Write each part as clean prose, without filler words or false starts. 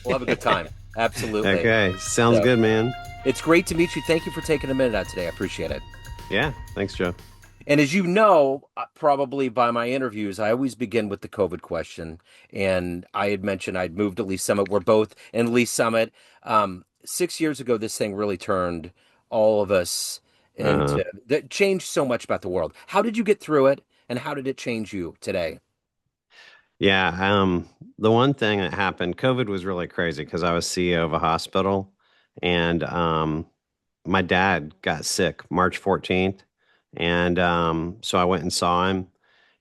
We'll have a good time. Absolutely. Okay, sounds So good, man. it's great to meet you. Thank you for taking a minute out today. I appreciate it. Yeah, thanks, Joe. And as you know, probably by my interviews, I always begin with the COVID question. And I had mentioned I'd moved to Lee Summit. We're both in Lee Summit. 6 years ago, this thing really turned all of us Uh, into that changed so much about the world. How did you get through it? And how did it change you today? yeah, the one thing that happened, COVID was really crazy because I was CEO of a hospital, and my dad got sick March 14th, and so I went and saw him,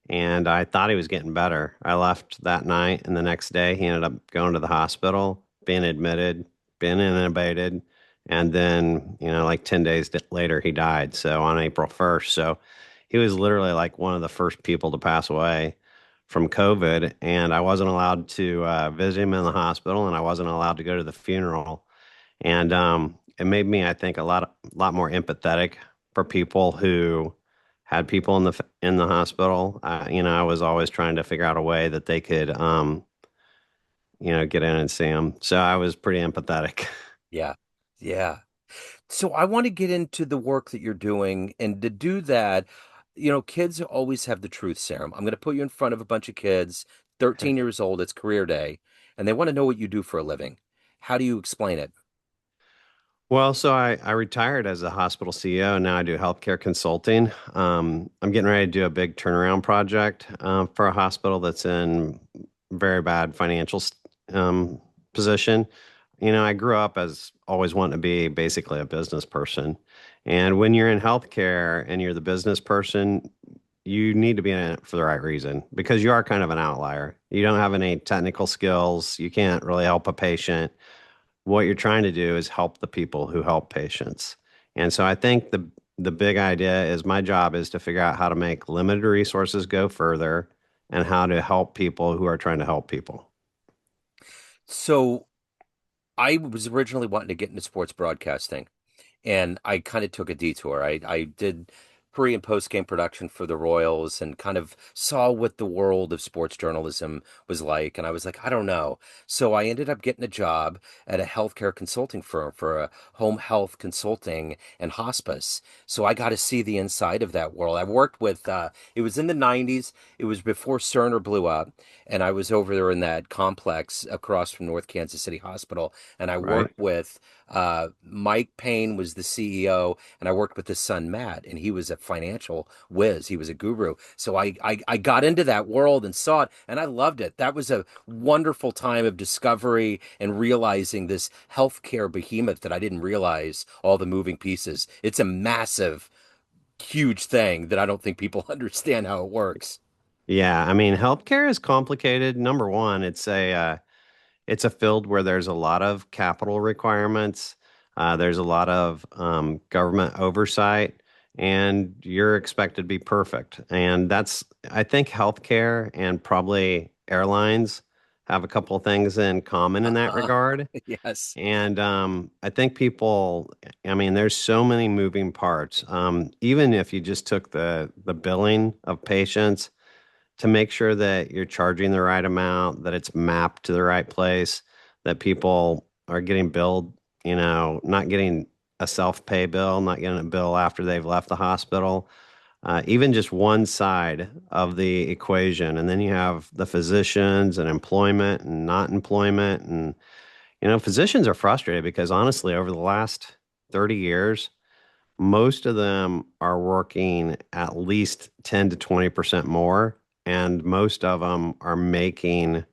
and I thought he was getting better. I left that night, and the next day he ended up going to the hospital, being admitted, being intubated, and then, like 10 days later, he died. So on April 1st. So he was literally like one of the first people to pass away from COVID, and I wasn't allowed to visit him in the hospital, and I wasn't allowed to go to the funeral. And it made me, I think, a lot more empathetic for people who had people in the hospital. I was always trying to figure out a way that they could, get in and see them. So I was pretty empathetic. Yeah. Yeah. So I want to get into the work that you're doing, and to do that, kids always have the truth serum. I'm going to put you in front of a bunch of kids, 13 years old, it's career day, and they want to know what you do for a living. How do you explain it? Well, so I retired as a hospital CEO. Now I do healthcare consulting. I'm getting ready to do a big turnaround project for a hospital that's in very bad financial position. I grew up as always wanting to be basically a business person. And when you're in healthcare and you're the business person, you need to be in it for the right reason because you are kind of an outlier. You don't have any technical skills. You can't really help a patient. What you're trying to do is help the people who help patients. And so I think the big idea is my job is to figure out how to make limited resources go further and how to help people who are trying to help people. So I was originally wanting to get into sports broadcasting, and I kind of took a detour. I did pre and post game production for the Royals and kind of saw what the world of sports journalism was like. And I was like, I don't know. So I ended up getting a job at a healthcare consulting firm for a home health consulting and hospice. So I got to see the inside of that world. I worked with, it was in the 90s, it was before Cerner blew up. And I was over there in that complex across from North Kansas City Hospital. And I Right? worked with Mike Payne was the CEO, and I worked with his son Matt, and he was a financial whiz. He was a guru. So I got into that world and saw it, and I loved it. That was a wonderful time of discovery and realizing this healthcare behemoth that I didn't realize all the moving pieces. It's a massive, huge thing that I don't think people understand how it works. Yeah, I mean, healthcare is complicated. Number one, it's a field where there's a lot of capital requirements. There's a lot of government oversight, and you're expected to be perfect. And I think healthcare and probably airlines have a couple of things in common in that Uh-huh. regard. Yes. And I think people, I mean, there's so many moving parts. Even if you just took the billing of patients to make sure that you're charging the right amount, that it's mapped to the right place, that people are getting billed, not getting a self-pay bill, not getting a bill after they've left the hospital. Even just one side of the equation. And then you have the physicians and employment and not employment. And, physicians are frustrated because honestly, over the last 30 years, most of them are working at least 10 to 20% more, and most of them are making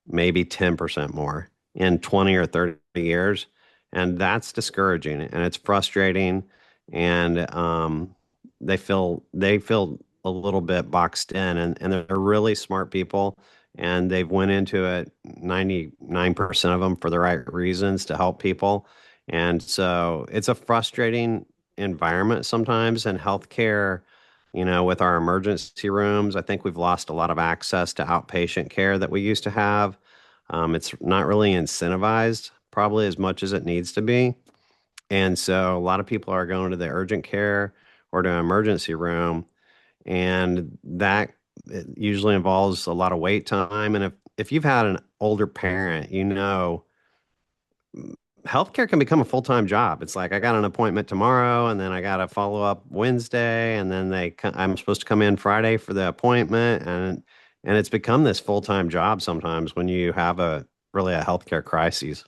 maybe 10% more in 20 or 30 years. And that's discouraging and it's frustrating. And they feel a little bit boxed in, and they're really smart people. And they've went into it 99% of them for the right reasons to help people. And so it's a frustrating environment sometimes in healthcare. With our emergency rooms, I think we've lost a lot of access to outpatient care that we used to have. It's not really incentivized probably as much as it needs to be. And so a lot of people are going to the urgent care or to an emergency room, and that it usually involves a lot of wait time. And if you've had an older parent, healthcare can become a full-time job. It's like I got an appointment tomorrow and then I got to follow up Wednesday and then I'm supposed to come in Friday for the appointment and it's become this full-time job sometimes when you have a really a healthcare crisis.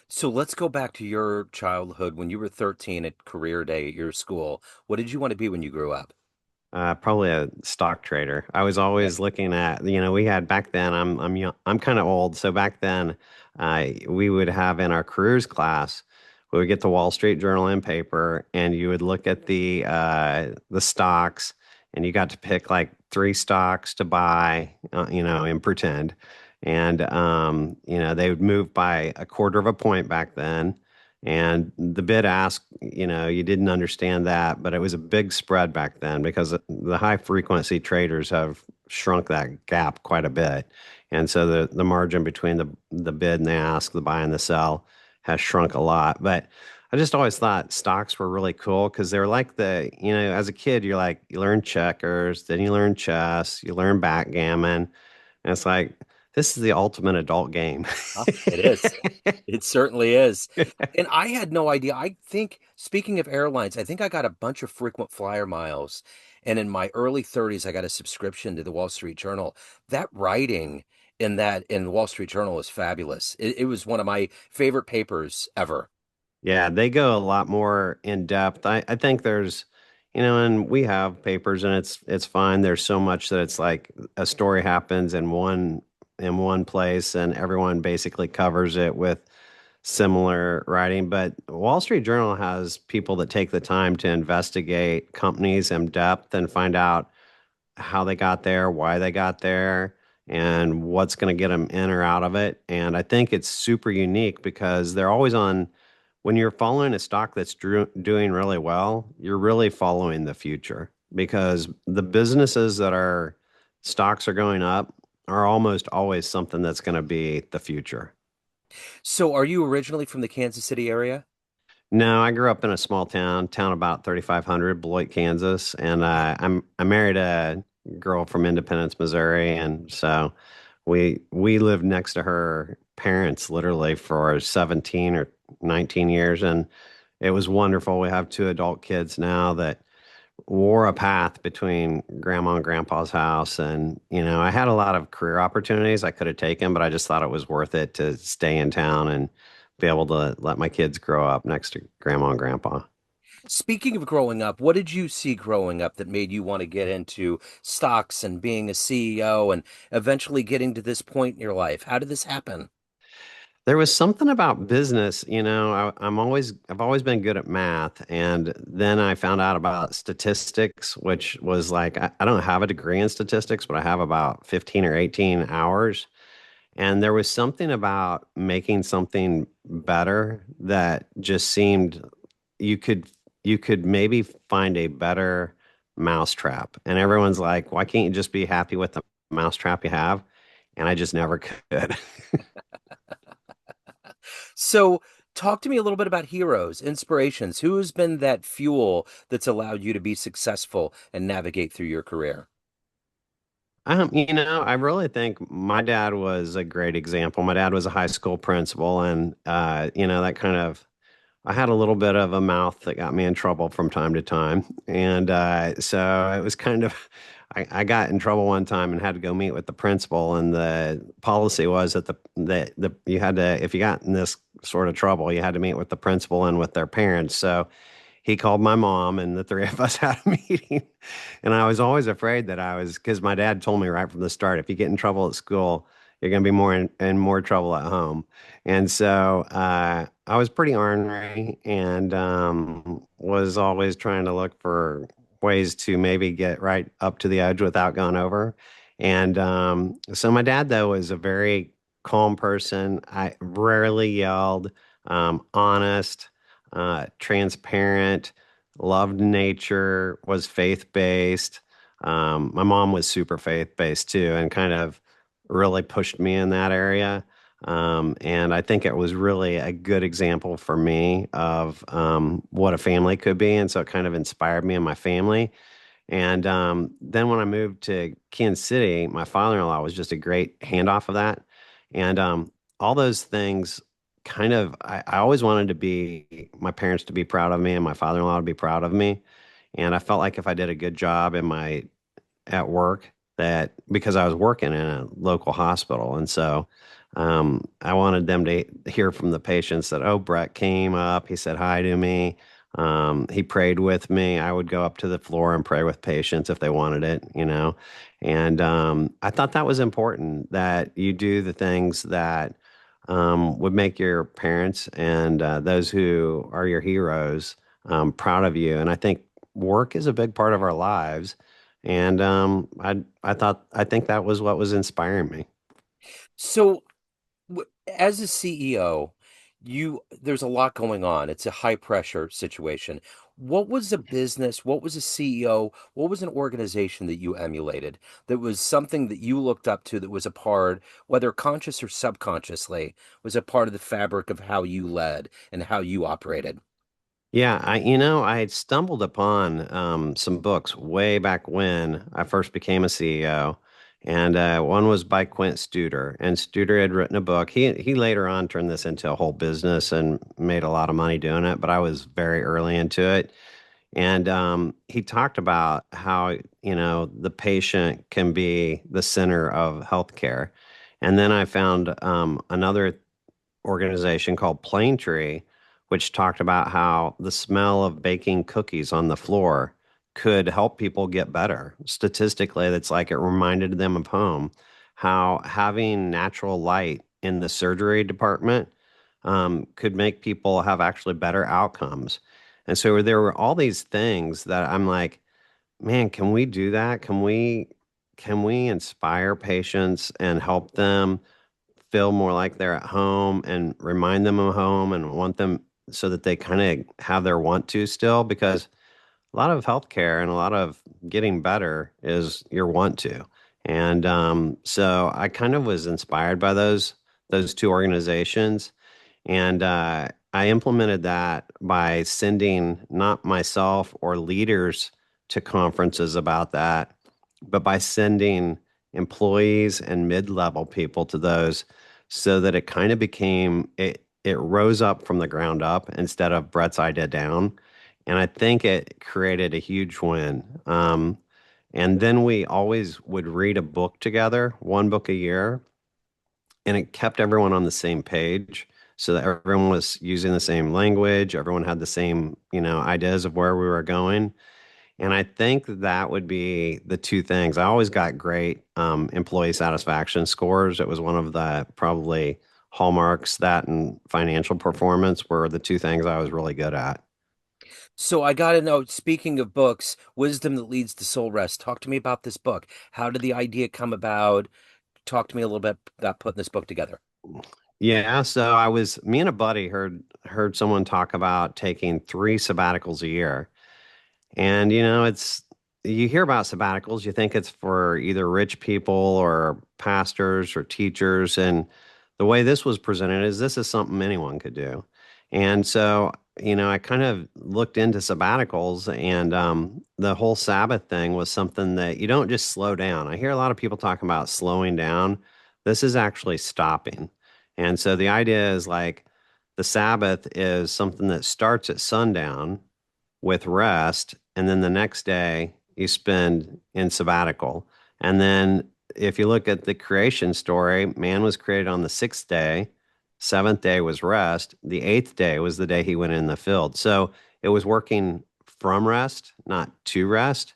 So let's go back to your childhood when you were 13 at career day at your school. What did you want to be when you grew up? Probably a stock trader. I was Okay. always looking at, we had back then, I'm young, I'm kind of old. So back then, we would have in our careers class, we would get the Wall Street Journal in paper and you would look at the stocks and you got to pick like three stocks to buy, and pretend. And, they would move by a quarter of a point back then. And the bid ask, you didn't understand that, but it was a big spread back then because the high frequency traders have shrunk that gap quite a bit. And so the margin between the bid and the ask, the buy and the sell has shrunk a lot. But I just always thought stocks were really cool because they're like as a kid, you're like, you learn checkers, then you learn chess, you learn backgammon. And it's like, this is the ultimate adult game. Huh? It is. It certainly is. And I had no idea. I think, speaking of airlines, I think I got a bunch of frequent flyer miles. And in my early 30s, I got a subscription to the Wall Street Journal. That writing in the Wall Street Journal is fabulous. It was one of my favorite papers ever. Yeah, they go a lot more in depth. I think there's, and we have papers and it's fine. There's so much that it's like a story happens in one place and everyone basically covers it with similar writing. But Wall Street Journal has people that take the time to investigate companies in depth and find out how they got there, why they got there, and what's going to get them in or out of it. And I think it's super unique because they're always on, when you're following a stock that's doing really well, you're really following the future because the businesses that are stocks are going up are almost always something that's going to be the future. So, are you originally from the Kansas City area? No, I grew up in a small town about 3,500, Beloit, Kansas, and I married a girl from Independence, Missouri, and so we lived next to her parents literally for 17 or 19 years, and it was wonderful. We have two adult kids now that wore a path between grandma and grandpa's house, and I had a lot of career opportunities I could have taken, but I just thought it was worth it to stay in town and be able to let my kids grow up next to grandma and grandpa. Speaking of growing up, what did you see growing up that made you want to get into stocks and being a CEO and eventually getting to this point in your life? How did this happen? There was something about business, I've always been good at math, and then I found out about statistics, which was like I don't have a degree in statistics, but I have about 15 or 18 hours. And there was something about making something better that just seemed you could you could maybe find a better mousetrap. And everyone's like, why can't you just be happy with the mousetrap you have? And I just never could. So, talk to me a little bit about heroes, inspirations. Who has been that fuel that's allowed you to be successful and navigate through your career? I really think my dad was a great example. My dad was a high school principal, and that kind of I had a little bit of a mouth that got me in trouble from time to time. And so it was kind of, I got in trouble one time and had to go meet with the principal. And the policy was that you had to, if you got in this sort of trouble, you had to meet with the principal and with their parents. So he called my mom, and the three of us had a meeting. And I was always afraid that because my dad told me right from the start, if you get in trouble at school, you're going to be in more trouble at home. And so I was pretty ornery and was always trying to look for ways to maybe get right up to the edge without going over. And so my dad, though, was a very calm person. I rarely yelled, honest, transparent, loved nature, was faith-based. My mom was super faith-based too, and kind of really pushed me in that area. And I think it was really a good example for me of what a family could be. And so it kind of inspired me and my family. And then when I moved to Kansas City, my father-in-law was just a great handoff of that. And all those things kind of, I always wanted to be my parents to be proud of me and my father-in-law to be proud of me. And I felt like if I did a good job in my at work, that because I was working in a local hospital. And so I wanted them to hear from the patients that, oh, Bret came up, he said hi to me. He prayed with me. I would go up to the floor and pray with patients if they wanted it, you know. And I thought that was important that you do the things that would make your parents and those who are your heroes proud of you. And I think work is a big part of our lives. And I think that was what was inspiring me. So, as a CEO, there's a lot going on. It's a high pressure situation. What was a business? What was a CEO? What was an organization that you emulated? That was something that you looked up to, that was a part, whether conscious or subconsciously, was a part of the fabric of how you led and how you operated. Yeah, I had stumbled upon some books way back when I first became a CEO, and one was by Quint Studer, and Studer had written a book. He later on turned this into a whole business and made a lot of money doing it, but I was very early into it. And he talked about how, the patient can be the center of healthcare. And then I found another organization called Plane Tree, which talked about how the smell of baking cookies on the floor could help people get better. Statistically, that's like it reminded them of home. How having natural light in the surgery department could make people have actually better outcomes. And so there were all these things that I'm like, man, can we do that? Can we inspire patients and help them feel more like they're at home and remind them of home and want them so that they kind of have their want to still? Because a lot of healthcare and a lot of getting better is your want to. And so I kind of was inspired by those two organizations. And I implemented that by sending not myself or leaders to conferences about that, but by sending employees and mid-level people to those so that it kind of became it rose up from the ground up instead of Brett's idea down. And I think it created a huge win. And then we always would read a book together, one book a year, and it kept everyone on the same page so that everyone was using the same language, everyone had the same, ideas of where we were going. And I think that would be the two things. I always got great employee satisfaction scores. It was one of the probably hallmarks. That and financial performance were the two things I was really good at. So I got to know, speaking of books, Wisdom That Leads to Soul Rest. Talk to me about this book. How did the idea come about? Talk to me a little bit about putting this book together. Yeah, so me and a buddy heard someone talk about taking 3 sabbaticals a year. And it's you hear about sabbaticals, you think it's for either rich people or pastors or teachers. And the way this was presented is this is something anyone could do. And so, I kind of looked into sabbaticals, and the whole Sabbath thing was something that you don't just slow down. I hear a lot of people talking about slowing down. This is actually stopping. And so the idea is like the Sabbath is something that starts at sundown with rest, and then the next day you spend in sabbatical. And then if you look at the creation story, man was created on the 6th day, seventh day was rest, the 8th day was the day he went in the field. So it was working from rest, not to rest.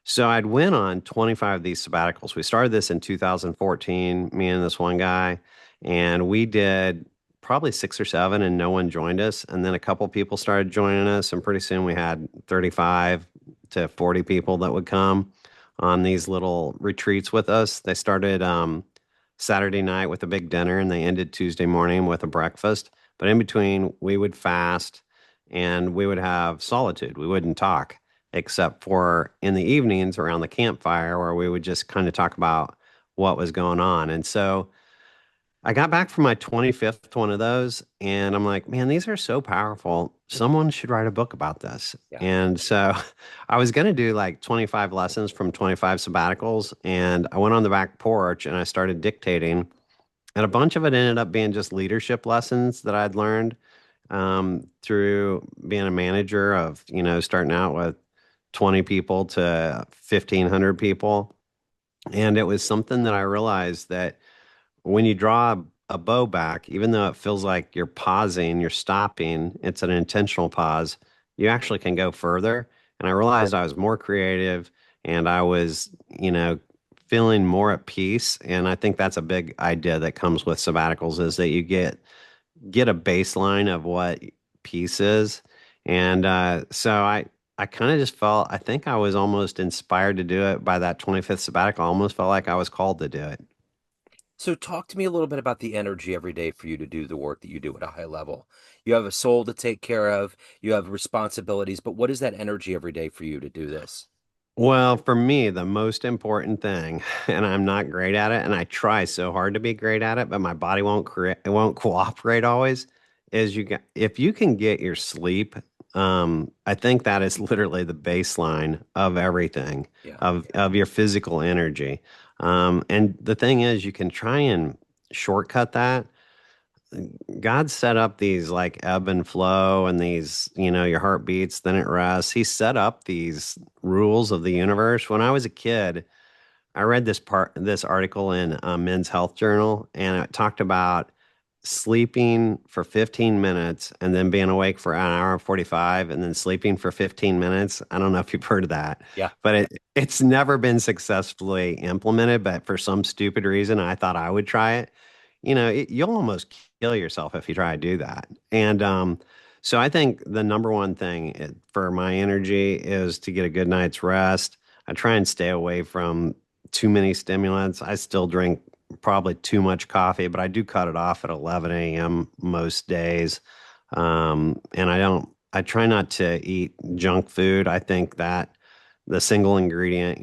So I'd went on 25 of these sabbaticals. We started this in 2014, me and this one guy, and we did probably 6 or 7, and no one joined us. And then a couple people started joining us, and pretty soon we had 35 to 40 people that would come on these little retreats with us. They started Saturday night with a big dinner, and they ended Tuesday morning with a breakfast. But in between, we would fast and we would have solitude. We wouldn't talk except for in the evenings around the campfire where we would just kind of talk about what was going on. And so I got back from my 25th one of those, and I'm like, man, these are so powerful. Someone should write a book about this. Yeah. And so I was going to do like 25 lessons from 25 sabbaticals, and I went on the back porch and I started dictating. And a bunch of it ended up being just leadership lessons that I'd learned through being a manager of, starting out with 20 people to 1,500 people. And it was something that I realized that when you draw a bow back, even though it feels like you're pausing, you're stopping, it's an intentional pause, you actually can go further. And I realized I was more creative and I was, feeling more at peace. And I think that's a big idea that comes with sabbaticals is that you get a baseline of what peace is. And I kind of just felt, I think I was almost inspired to do it by that 25th sabbatical. I almost felt like I was called to do it. So talk to me a little bit about the energy every day for you to do the work that you do at a high level. You have a soul to take care of, you have responsibilities, but what is that energy every day for you to do this? Well, for me, the most important thing, and I'm not great at it, and I try so hard to be great at it, but my body won't create, it won't cooperate always, is if you can get your sleep, I think that is literally the baseline of everything, Yeah. of your physical energy. And the thing is, you can try and shortcut that. God set up these like ebb and flow and these, your heart beats, then it rests. He set up these rules of the universe. When I was a kid, I read this article in Men's Health Journal, and it talked about sleeping for 15 minutes and then being awake for an hour and 45 and then sleeping for 15 minutes. I don't know if you've heard of that, Yeah. but it's never been successfully implemented. But for some stupid reason, I thought I would try it. You'll almost kill yourself if you try to do that. And so I think the number one thing for my energy is to get a good night's rest. I try and stay away from too many stimulants. I still drink probably too much coffee, but I do cut it off at 11 a.m. most days. And I try not to eat junk food. I think that the single ingredient,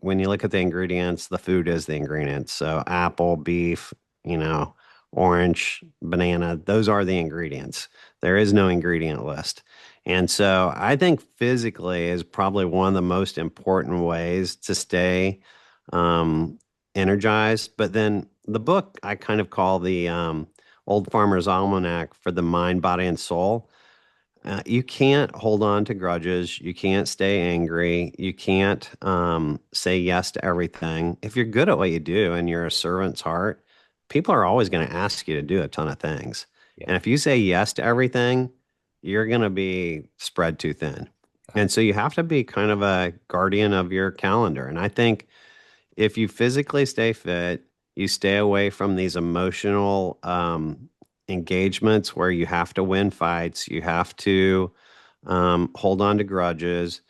when you look at the ingredients, the food is the ingredients. So apple, beef, you know, orange, banana, those are the ingredients. There is no ingredient list. And so I think physically is probably one of the most important ways to stay um, energized. But then the book I kind of call the Old Farmer's Almanac for the mind, body, and soul. You can't hold on to grudges. You can't stay angry. You can't say yes to everything. If you're good at what you do and you're a servant's heart, people are always going to ask you to do a ton of things. And Yeah. if you say yes to everything, you're going to be spread too thin. Yeah. And so you have to be kind of a guardian of your calendar. And I think if you physically stay fit, you stay away from these emotional engagements where you have to win fights, you have to hold on to grudges,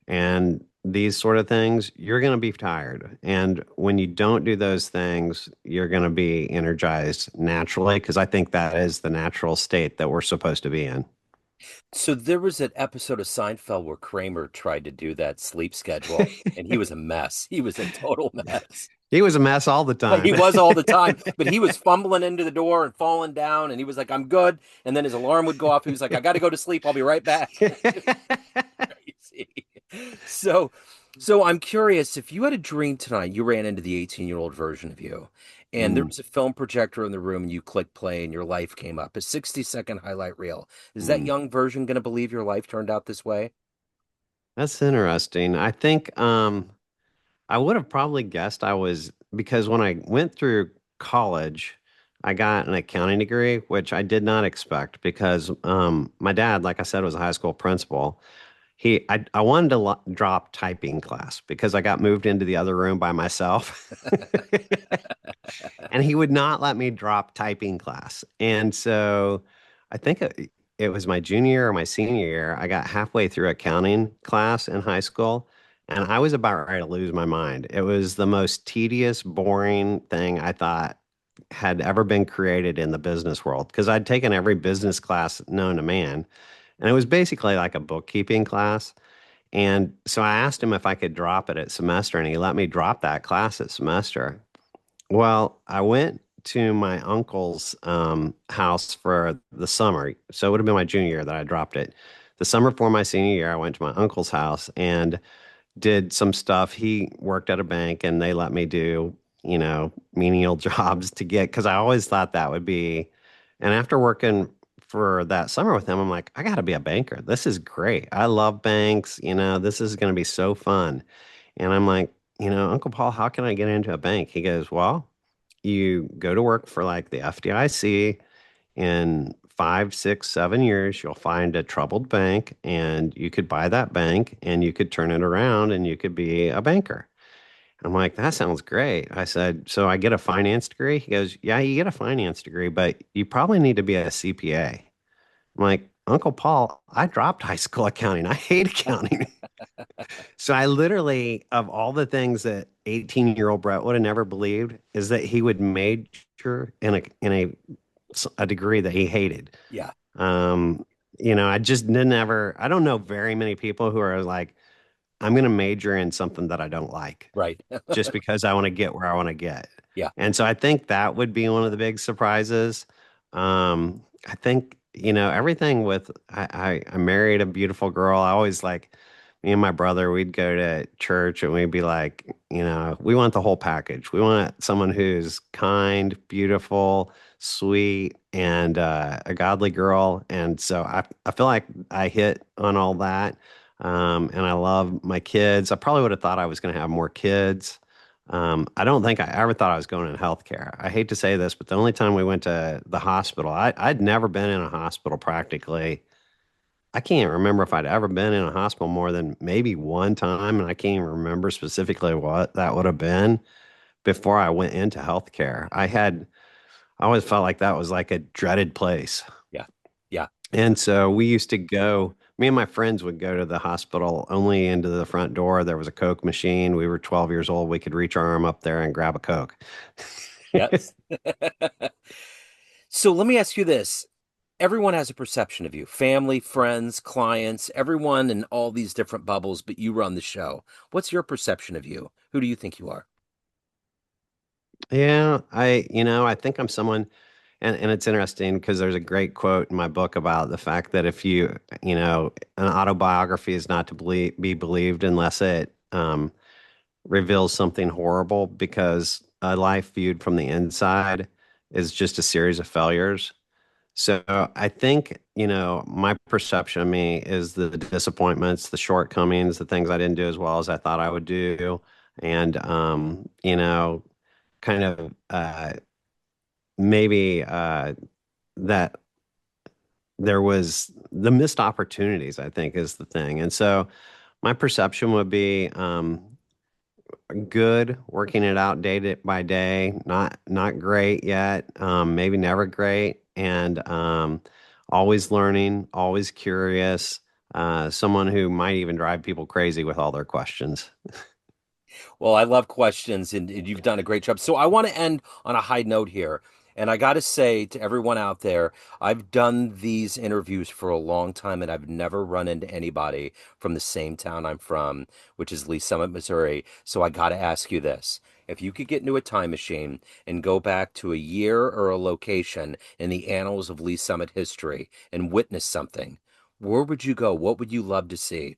and these sort of things, you're going to be tired. And when you don't do those things, you're going to be energized naturally, because I think that is the natural state that we're supposed to be in. So there was an episode of Seinfeld where Kramer tried to do that sleep schedule and he was a mess. He was a total mess. He was a mess all the He time. was all the time, but he was fumbling into the door and falling down and he was like, I'm good. And then his alarm would go off. He was like, I got to go to sleep. I'll be right back. Crazy. So, so I'm curious if you had a dream tonight, you ran into the 18-year-old version of you, and there Mm, was a film projector in the room, and you click play, and your life came up, a 60-second highlight reel. Is that mm. young version going to believe your life turned out this way? That's interesting. I think I would have probably guessed I was because when I went through college, I got an accounting degree, which I did not expect because my dad, like I said, was a high school principal. I wanted to drop typing class because I got moved into the other room by myself. And he would not let me drop typing class. And so I think it was my junior year or my senior year. I got halfway through accounting class in high school and I was about ready to lose my mind. It was the most tedious, boring thing I thought had ever been created in the business world because I'd taken every business class known to man. And it was basically like a bookkeeping class. And so I asked him if I could drop it at semester, and he let me drop that class at semester. Well, I went to my uncle's house for the summer. So it would have been my junior year that I dropped it. The summer before my senior year, I went to my uncle's house and did some stuff. He worked at a bank and they let me do, menial jobs to get, because I always thought that would be, and after working for that summer with him, I'm like, I got to be a banker. This is great. I love banks. This is going to be so fun. And I'm like, Uncle Paul, how can I get into a bank? He goes, well, you go to work for like the FDIC. In 5, 6, 7 years, you'll find a troubled bank and you could buy that bank and you could turn it around and you could be a banker. I'm like, that sounds great. I said, so I get a finance degree? He goes, yeah, you get a finance degree, but you probably need to be a CPA. I'm like, Uncle Paul, I dropped high school accounting. I hate accounting. So I literally, of all the things that 18-year-old Brett would have never believed, is that he would major in a degree that he hated. Yeah. Um, I just didn't ever, I don't know very many people who are like, I'm going to major in something that I don't like Right. just because I want to get where I want to get. Yeah. And so I think that would be one of the big surprises. I think, everything with, I married a beautiful girl. I always like, me and my brother, we'd go to church and we'd be like, we want the whole package. We want someone who's kind, beautiful, sweet, and a godly girl. And so I feel like I hit on all that. And I love my kids. I probably would have thought I was going to have more kids. I don't think I ever thought I was going in healthcare. I hate to say this, but the only time we went to the hospital, I'd never been in a hospital practically. I can't remember if I'd ever been in a hospital more than maybe one time, and I can't even remember specifically what that would have been before I went into healthcare. I always felt like that was like a dreaded place. Yeah. Yeah. And so we used to go, me and my friends would go to the hospital only into the front door. There was a Coke machine. We were 12 years old. We could reach our arm up there and grab a Coke. Yes. So let me ask you this. Everyone has a perception of you, family, friends, clients, everyone in all these different bubbles, but you run the show. What's your perception of you? Who do you think you are? Yeah, I think I'm someone, and it's interesting because there's a great quote in my book about the fact that if an autobiography is not to be believed unless it reveals something horrible, because a life viewed from the inside is just a series of failures. So I think, my perception of me is the disappointments, the shortcomings, the things I didn't do as well as I thought I would do. And, kind of maybe that there was the missed opportunities, I think, is the thing. And so my perception would be good, working it out by day, not great yet, maybe never great, and always learning, always curious, someone who might even drive people crazy with all their questions. Well, I love questions and you've done a great job. So I want to end on a high note here. And I got to say to everyone out there, I've done these interviews for a long time and I've never run into anybody from the same town I'm from, which is Lee Summit, Missouri. So I got to ask you this. If you could get into a time machine and go back to a year or a location in the annals of Lee Summit history and witness something, where would you go? What would you love to see?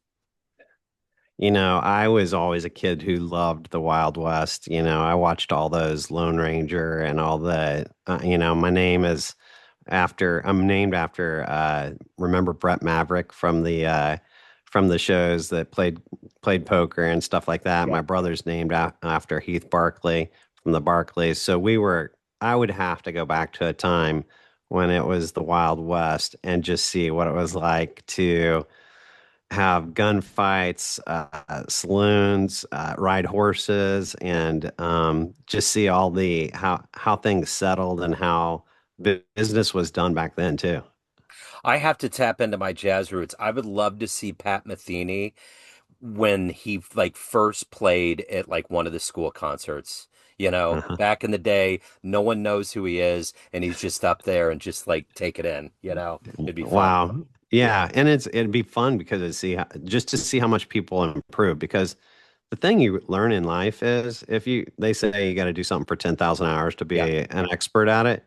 I was always a kid who loved the Wild West. I watched all those Lone Ranger and all the, I'm named after, remember Brett Maverick from the shows that played poker and stuff like that. Yeah. My brother's named after Heath Barkley from the Barclays. So I would have to go back to a time when it was the Wild West and just see what it was like to have gunfights, saloons, ride horses, and just see all the how things settled and how business was done back then too. I have to tap into my jazz roots. I would love to see Pat Metheny when he like first played at like one of the school concerts. Uh-huh. Back in the day, no one knows who he is, and he's just up there and just like take it in. It'd be fun. Wow. Yeah, and it'd be fun because just to see how much people improve because The thing you learn in life is if you, they say you got to do something for 10,000 hours to be Yeah. an expert at it.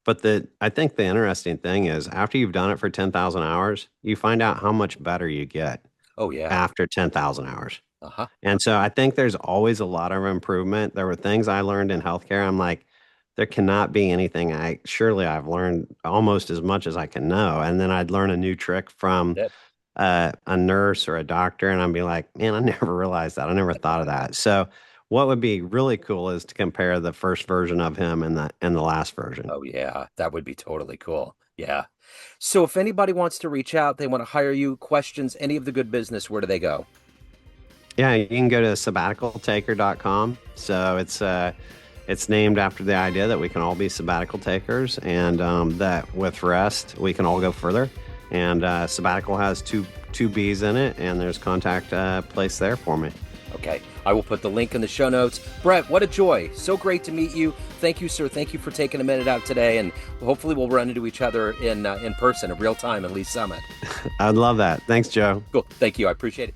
But I think the interesting thing is after you've done it for 10,000 hours, you find out how much better you get Oh, yeah. after 10,000 hours. Uh-huh. And so I think there's always a lot of improvement. There were things I learned in healthcare. I'm like, there cannot be anything surely I've learned almost as much as I can know. And then I'd learn a new trick from That's it. a nurse or a doctor, and I'd be like, man, I never realized that. I never thought of that. So what would be really cool is to compare the first version of him and the last version. Oh, yeah. That would be totally cool. Yeah. So if anybody wants to reach out, they want to hire you, questions, any of the good business, where do they go? Yeah, you can go to sabbaticaltaker.com. So it's named after the idea that we can all be sabbatical takers, and that with rest we can all go further. And sabbatical has two B's in it, and there's contact place there for me. Okay. I will put the link in the show notes. Bret, what a joy. So great to meet you. Thank you, sir. Thank you for taking a minute out today. And hopefully we'll run into each other in person in real time in Lee Summit. I'd love that. Thanks, Joe. Cool. Thank you. I appreciate it.